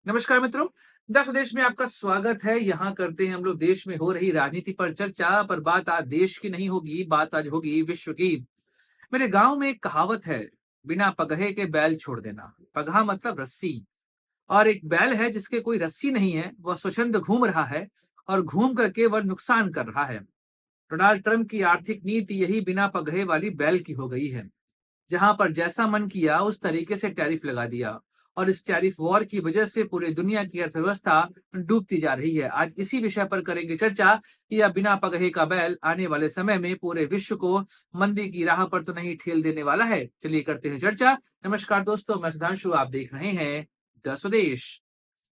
नमस्कार मित्रों। दस स्वदेश में आपका स्वागत है। यहाँ करते हैं हम लोग देश में हो रही राजनीति पर चर्चा। पर बात आज देश की नहीं होगी, बात आज होगी विश्व की। मेरे गांव में एक कहावत है, बिना पगहे के बैल छोड़ देना। पगहा मतलब रस्सी। और एक बैल है जिसके कोई रस्सी नहीं है, वह स्वच्छंद घूम रहा है और घूम करके वह नुकसान कर रहा है। डोनाल्ड ट्रंप की आर्थिक नीति यही बिना पगहे वाली बैल की हो गई है, जहां पर जैसा मन किया उस तरीके से टैरिफ लगा दिया। और इस टैरिफ वॉर की वजह से पूरी दुनिया की अर्थव्यवस्था डूबती जा रही है। आज इसी विषय पर करेंगे चर्चा कि यह बिना पगहे का बैल आने वाले समय में पूरे विश्व को मंदी की राह पर तो नहीं ठेल देने वाला है। चलिए करते हैं चर्चा। नमस्कार दोस्तों, मैं सुधांशु, आप देख रहे हैं द स्वदेश।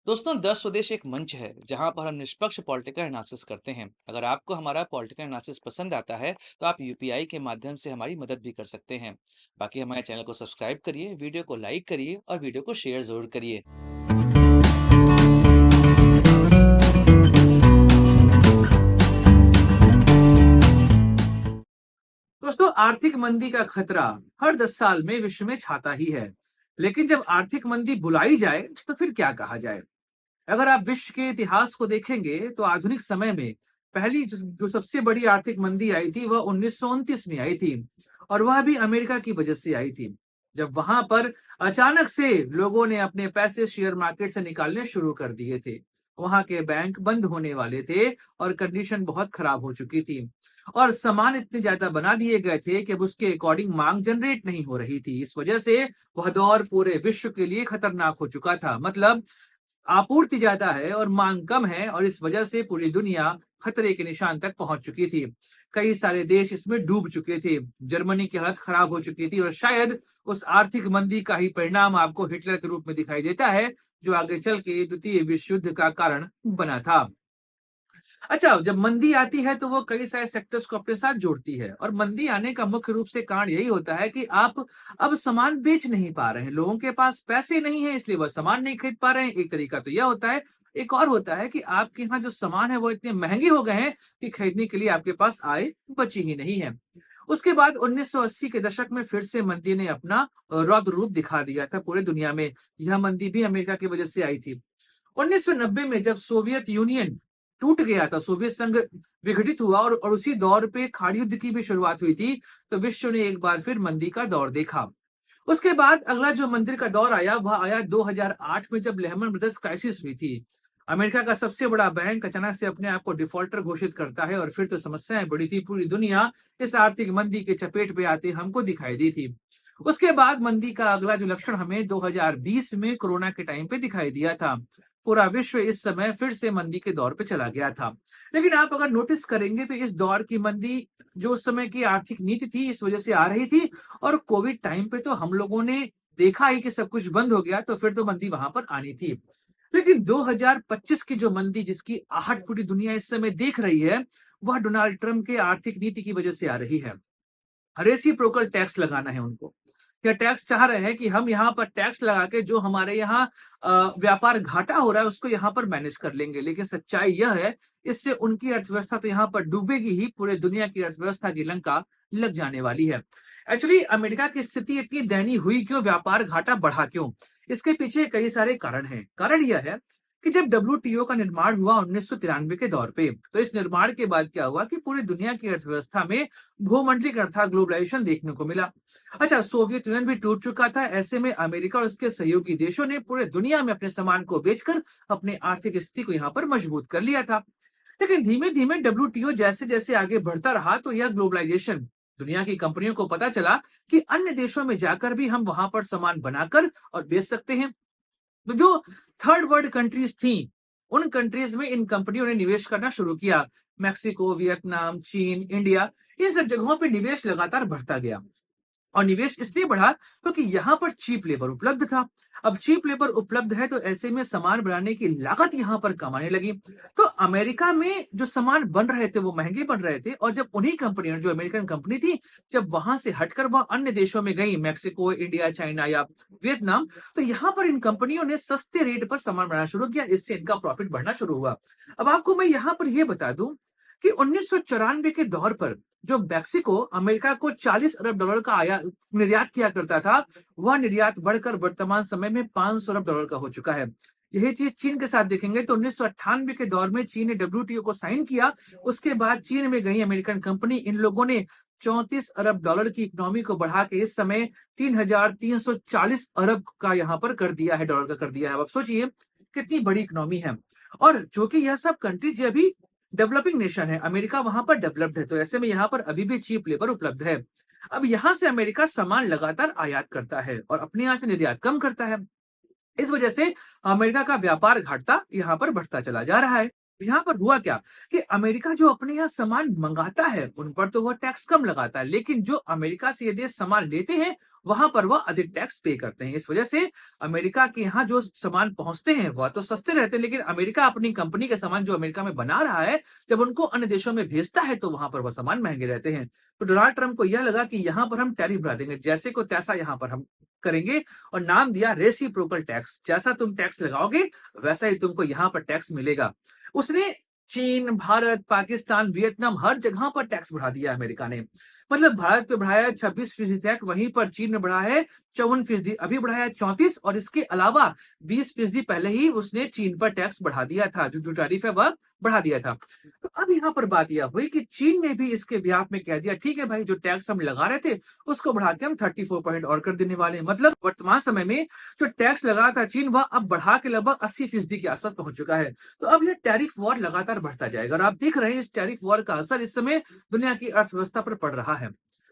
दोस्तों, द स्वदेश एक मंच है जहां पर हम निष्पक्ष पॉलिटिकल एनालिसिस करते हैं। अगर आपको हमारा पॉलिटिकल एनालिसिस पसंद आता है तो आप यूपीआई के माध्यम से हमारी मदद भी कर सकते हैं। बाकी हमारे चैनल को सब्सक्राइब करिए, वीडियो को लाइक करिए और वीडियो को शेयर जरूर करिए। दोस्तों, आर्थिक मंदी का खतरा हर 10 साल में विश्व में छाता ही है। लेकिन जब आर्थिक मंदी बुलाई जाए तो फिर क्या कहा जाए? अगर आप विश्व के इतिहास को देखेंगे तो आधुनिक समय में पहली जो सबसे बड़ी आर्थिक मंदी आई थी वह 1929 में आई थी। और वह भी अमेरिका की वजह से आई थी, जब वहां पर अचानक से लोगों ने अपने पैसे शेयर मार्केट से निकालने शुरू कर दिए थे। वहां के बैंक बंद होने वाले थे और कंडीशन बहुत खराब हो चुकी थी। और सामान इतने ज्यादा बना दिए गए थे कि अब उसके अकॉर्डिंग मांग जनरेट नहीं हो रही थी। इस वजह से वह दौर पूरे विश्व के लिए खतरनाक हो चुका था। मतलब आपूर्ति ज्यादा है और मांग कम है, और इस वजह से पूरी दुनिया खतरे के निशान तक पहुंच चुकी थी। कई सारे देश इसमें डूब चुके थे। जर्मनी की हालत खराब हो चुकी थी और शायद उस आर्थिक मंदी का ही परिणाम आपको हिटलर के रूप में दिखाई देता है, जो आगे चल के द्वितीय विश्व युद्ध का कारण बना था। अच्छा, जब मंदी आती है तो वो कई सारे सेक्टर्स को अपने साथ जोड़ती है। और मंदी आने का मुख्य रूप से कारण यही होता है कि आप अब सामान बेच नहीं पा रहे हैं, लोगों के पास पैसे नहीं है इसलिए वह सामान नहीं खरीद पा रहे हैं। एक तरीका तो यह होता है। एक और होता है कि आपके यहाँ जो सामान है वो इतने महंगे हो गए हैं कि खरीदने के लिए आपके पास आय बची ही नहीं है। उसके बाद 1980 के दशक में फिर से मंदी ने अपना रौद्र रूप दिखा दिया था पूरे दुनिया में। यह मंदी भी अमेरिका की वजह से आई थी। 1990 में जब सोवियत यूनियन टूट गया था, सोवियत संघ विघटित हुआ और उसी दौर पे खाड़ी युद्ध की भी शुरुआत हुई थी, तो विश्व ने एक बार फिर मंदी का दौर देखा। उसके बाद अगला जो मंदिर का दौर आया वह आया 2008 में, जब लेहमन ब्रदर्स क्राइसिस हुई थी। अमेरिका का सबसे बड़ा बैंक अचानक से अपने आप को डिफॉल्टर घोषित करता है और फिर तो समस्याएं बड़ी थी। पूरी दुनिया इस आर्थिक मंदी के चपेट में आते हमको दिखाई दी थी। उसके बाद मंदी का अगला जो लक्षण हमें 2020 में कोरोना के टाइम पे दिखाई दिया था। पूरा विश्व इस समय फिर से मंदी के दौर पे चला गया था। लेकिन आप अगर नोटिस करेंगे तो इस दौर की मंदी जो उस समय की आर्थिक नीति थी इस वजह से आ रही थी। और कोविड टाइम पे तो हम लोगों ने देखा ही कि सब कुछ बंद हो गया, तो फिर तो मंदी वहां पर आनी थी। लेकिन 2025 की जो मंदी जिसकी आहट पूरी दुनिया इस समय देख रही है, वह डोनाल्ड ट्रंप के आर्थिक नीति की वजह से आ रही है। रेसिप्रोकल टैक्स लगाना है उनको। क्या टैक्स चाह रहे हैं कि हम यहाँ पर टैक्स लगा के जो हमारे यहाँ व्यापार घाटा हो रहा है उसको यहाँ पर मैनेज कर लेंगे। लेकिन सच्चाई यह है, इससे उनकी अर्थव्यवस्था तो यहाँ पर डूबेगी ही, पूरे दुनिया की अर्थव्यवस्था की लंका लग जाने वाली है। एक्चुअली अमेरिका की स्थिति इतनी दयनीय हुई क्यों, व्यापार घाटा बढ़ा क्यों? इसके पीछे कई सारे कारण हैं। कारण यह है कि जब डब्ल्यूटीओ का निर्माण हुआ 1993 के दौर पे, तो इस निर्माण के बाद क्या हुआ कि पूरी दुनिया की अर्थव्यवस्था में भूमंडलीकरण अर्थात ग्लोबलाइजेशन देखने को मिला। अच्छा, सोवियत यूनियन भी टूट चुका था। ऐसे में अमेरिका और उसके सहयोगी देशों ने पूरे दुनिया में अपने सामान को बेचकर अपने आर्थिक स्थिति को यहाँ पर मजबूत कर लिया था। लेकिन धीमे धीमे डब्ल्यूटीओ जैसे जैसे आगे बढ़ता रहा, तो यह ग्लोबलाइजेशन, दुनिया की कंपनियों को पता चला कि अन्य देशों में जाकर भी हम वहां पर सामान बनाकर और बेच सकते हैं। तो जो थर्ड वर्ल्ड कंट्रीज थी, उन कंट्रीज में इन कंपनियों ने निवेश करना शुरू किया। मैक्सिको, वियतनाम, चीन, इंडिया, इन सब जगहों पे निवेश लगातार बढ़ता गया। और निवेश इसलिए बढ़ा क्योंकि यहाँ पर चीप लेबर उपलब्ध था। अब चीप लेबर उपलब्ध है तो ऐसे में सामान बनाने की लागत यहाँ पर कम आने लगी। तो अमेरिका में जो सामान बन रहे थे वो महंगे बन रहे थे, और जब उन्हीं कंपनियों, जो अमेरिकन कंपनी थी, जब वहां से हटकर वह अन्य देशों में गई, मैक्सिको, इंडिया, चाइना या वियतनाम, तो यहाँ पर इन कंपनियों ने सस्ते रेट पर सामान बनाना शुरू किया। इससे इनका प्रॉफिट बढ़ना शुरू हुआ। अब आपको मैं यहाँ पर यह बता दूं कि 1994 के दौर पर जो मैक्सिको अमेरिका को 40 अरब डॉलर का निर्यात किया करता था, वह निर्यात बढ़कर वर्तमान समय में 500 अरब डॉलर का हो चुका है। यही चीज चीन के साथ देखेंगे तो 1998 के दौर में चीन ने डब्ल्यूटीओ को साइन किया। उसके बाद चीन में गई अमेरिकन कंपनी, इन लोगों ने 34 अरब डॉलर की इकोनॉमी को बढ़ा के इस समय 3,340 अरब का यहाँ पर कर दिया है, डॉलर का कर दिया है। अब आप सोचिए कितनी बड़ी इकोनॉमी है। और जो कि यह सब कंट्रीज अभी डेवलपिंग नेशन है, अमेरिका वहां पर डेवलप्ड है, तो ऐसे में यहाँ पर अभी भी चीप लेबर उपलब्ध है। अब यहाँ से अमेरिका सामान लगातार आयात करता है और अपने यहाँ से निर्यात कम करता है। इस वजह से अमेरिका का व्यापार घटता यहाँ पर बढ़ता चला जा रहा है। यहाँ पर हुआ क्या कि अमेरिका जो अपने यहाँ सामान मंगाता है उन पर तो वह टैक्स कम लगाता है, लेकिन जो अमेरिका से ये देश सामान लेते हैं वहां पर वह अधिक टैक्स पे करते हैं। इस वजह से अमेरिका के यहाँ जो सामान पहुंचते हैं वह तो सस्ते रहते हैं, लेकिन अमेरिका अपनी कंपनी के सामान जो अमेरिका में बना रहा है जब उनको अन्य देशों में भेजता है तो वहां पर वह सामान महंगे रहते हैं। तो डोनाल्ड ट्रंप को यह लगा कि यहाँ पर हम टैरिफ बढ़ा देंगे, जैसे को तैसा यहाँ पर हम करेंगे, और नाम दिया रेसिप्रोकल टैक्स। जैसा तुम टैक्स लगाओगे वैसा ही तुमको यहाँ पर टैक्स मिलेगा। उसने चीन, भारत, पाकिस्तान, वियतनाम हर जगह पर टैक्स बढ़ा दिया अमेरिका ने। मतलब भारत पे बढ़ाया 26% टैक्स, वहीं पर चीन में बढ़ा है 54%, अभी बढ़ाया 34, और इसके अलावा 20% पहले ही उसने चीन पर टैक्स बढ़ा दिया था, जो टैरिफ है वह बढ़ा दिया था। तो अब यहाँ पर बात यह हुई कि चीन ने भी इसके बिहाफ में कह दिया ठीक है भाई, जो टैक्स हम लगा रहे थे उसको बढ़ा के हम 34% और कर देने वाले हैं। मतलब वर्तमान समय में जो टैक्स लगा था चीन वह अब बढ़ा के लगभग 80% के आसपास पहुंच चुका है। तो अब यह टैरिफ वॉर लगातार बढ़ता जाएगा और आप देख रहे हैं इस टैरिफ वॉर का असर इस समय दुनिया की अर्थव्यवस्था पर पड़ रहा है।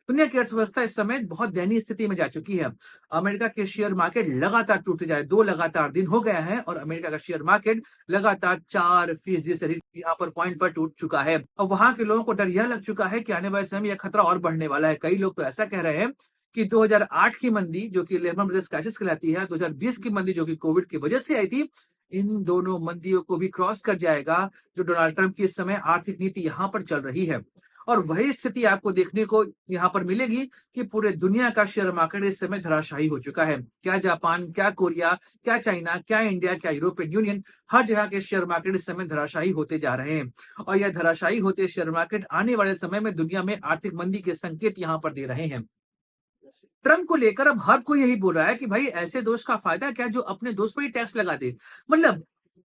दुनिया की अर्थव्यवस्था इस समय बहुत दयनीय स्थिति में जा चुकी है। अमेरिका के शेयर मार्केट लगातार टूटते जा रहे, 2 लगातार दिन हो गया है और अमेरिका का शेयर मार्केट लगातार 4% से अधिक यहाँ पर पॉइंट पर टूट चुका है। और वहां के लोगों को डर यह लग चुका है कि आने वाले समय यह खतरा और बढ़ने वाला है। कई लोग तो ऐसा कह रहे हैं कि 2008 की मंदी जो कि लेहमन ब्रदर्स क्राइसिस कहलाती है, 2020 की मंदी जो कि कोविड की वजह से आई थी, इन दोनों मंदियों को भी क्रॉस कर जाएगा जो डोनाल्ड ट्रंप की इस समय आर्थिक नीति यहाँ पर चल रही है। और वही स्थिति आपको देखने को यहाँ पर मिलेगी कि पूरे दुनिया का शेयर मार्केट इस समय धराशायी हो चुका है। क्या जापान, क्या कोरिया, क्या चाइना, क्या इंडिया, क्या यूरोपियन यूनियन, हर जगह के शेयर मार्केट इस समय धराशायी होते जा रहे हैं। और यह धराशायी होते शेयर मार्केट आने वाले समय में दुनिया में आर्थिक मंदी के संकेत यहाँ पर दे रहे हैं। ट्रम्प को लेकर अब हर कोई यही बोल रहा है कि भाई ऐसे दोस्त का फायदा क्या जो अपने दोस्त पर ही टैक्स लगा दे। मतलब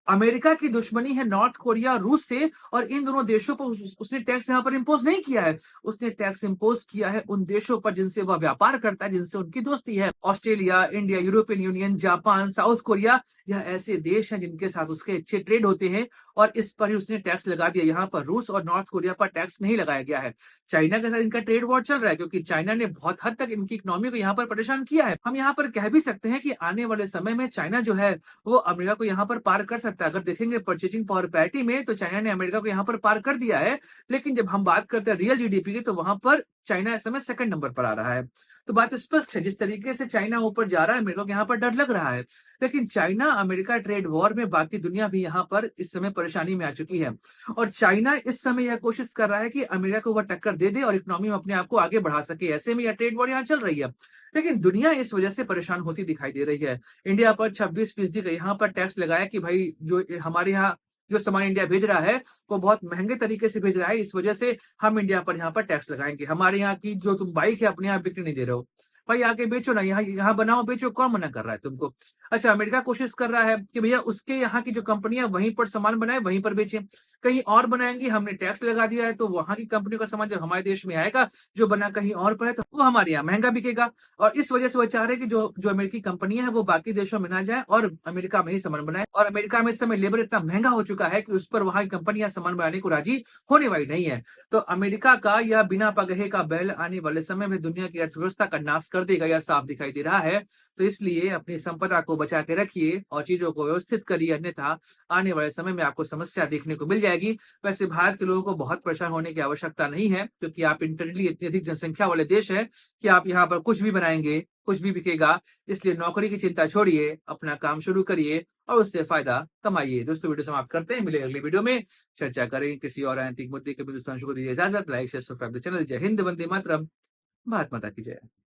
अमेरिका की दुश्मनी है नॉर्थ कोरिया और रूस से, और इन दोनों देशों पर उसने टैक्स यहाँ पर इंपोज नहीं किया है। उसने टैक्स इंपोज किया है उन देशों पर जिनसे वह व्यापार करता है, जिनसे उनकी दोस्ती है। Australia, India, European union, Japan, south Korea, यह ऐसे देश हैं जिनके साथ उसके अच्छे ट्रेड होते हैं और इस पर ही उसने टैक्स लगा दिया। यहाँ पर रूस और नॉर्थ कोरिया पर टैक्स नहीं लगाया गया है। चाइना के साथ इनका ट्रेड वॉर चल रहा है क्योंकि चाइना ने बहुत हद तक इनकी इकोनॉमी को यहाँ पर परेशान किया है। हम यहाँ पर कह भी सकते हैं कि आने वाले समय में चाइना जो है वो अमेरिका को यहाँ पर पार कर सकता है। अगर देखेंगे परचेजिंग पावर पैरिटी में तो चाइना ने अमेरिका को यहाँ पर पार कर दिया है, लेकिन जब हम बात करते हैं रियल जीडीपी की तो वहां पर चाइना इस समय सेकंड नंबर पर आ रहा है। तो बात स्पष्ट है, जिस तरीके से चाइना ऊपर जा रहा है अमेरिका को यहाँ पर डर लग रहा है। लेकिन चाइना अमेरिका ट्रेड वॉर में बाकी दुनिया भी यहाँ पर इस समय परेशानी में आ चुकी है और चाइना इस समय यह कोशिश कर रहा है कि अमेरिका को वह टक्कर दे दे और इकोनॉमी में अपने आप को आगे बढ़ा सके। ऐसे में यह ट्रेड वॉर यहाँ चल रही है, लेकिन दुनिया इस वजह से परेशान होती दिखाई दे रही है। इंडिया पर 26% का यहाँ पर टैक्स लगाया कि भाई जो हमारे यहाँ जो सामान इंडिया भेज रहा है वो बहुत महंगे तरीके से भेज रहा है, इस वजह से हम इंडिया पर यहाँ पर टैक्स लगाएंगे। हमारे यहाँ की जो तुम बाइक है अपने यहाँ बिक्री नहीं दे रहे हो, भाई आके बेचो ना, यहाँ यहाँ बनाओ बेचो, कौन मना कर रहा है तुमको। अच्छा, अमेरिका कोशिश कर रहा है कि भैया उसके यहाँ की जो कंपनियां वहीं पर सामान बनाए वहीं पर बेचें, कहीं और बनाएंगी, हमने टैक्स लगा दिया है तो वहां की कंपनियों का सामान जब हमारे देश में आएगा जो बना कहीं और पर है तो वो हमारे यहाँ महंगा बिकेगा। और इस वजह से वो चाह रहे हैं कि जो जो अमेरिकी कंपनियां हैं वो बाकी देशों में ना जाए और अमेरिका में ही सामान बनाए। और अमेरिका में इस समय लेबर इतना महंगा हो चुका है कि उस पर वहां की कंपनियां सामान बनाने को राजी होने वाली नहीं है। तो अमेरिका का यह बिना पगहे का बैल आने वाले समय में दुनिया की अर्थव्यवस्था का नाश कर देगा, यह साफ दिखाई दे रहा है। तो इसलिए अपनी संपदा को बचा के रखिए और चीजों को व्यवस्थित करिए, अन्यथा आने वाले समय में आपको समस्या देखने को मिल जाएगी। वैसे भारत के लोगों को बहुत परेशान होने की आवश्यकता नहीं है क्योंकि आप इंटरनेटली इतनी अधिक जनसंख्या वाले देश है कि आप यहाँ पर कुछ भी बनाएंगे कुछ भी बिकेगा। इसलिए नौकरी की चिंता छोड़िए, अपना काम शुरू करिए और उससे फायदा कमाइए। दोस्तों वीडियो समाप्त करते हैं, मिले अगली वीडियो में, चर्चा करें किसी और राजनीतिक मुद्दे के। दोस्तों को दीजिए इजाजत, लाइक शेयर सब्सक्राइब चैनल। जय हिंद, वंदे मातरम, भारत माता की जय।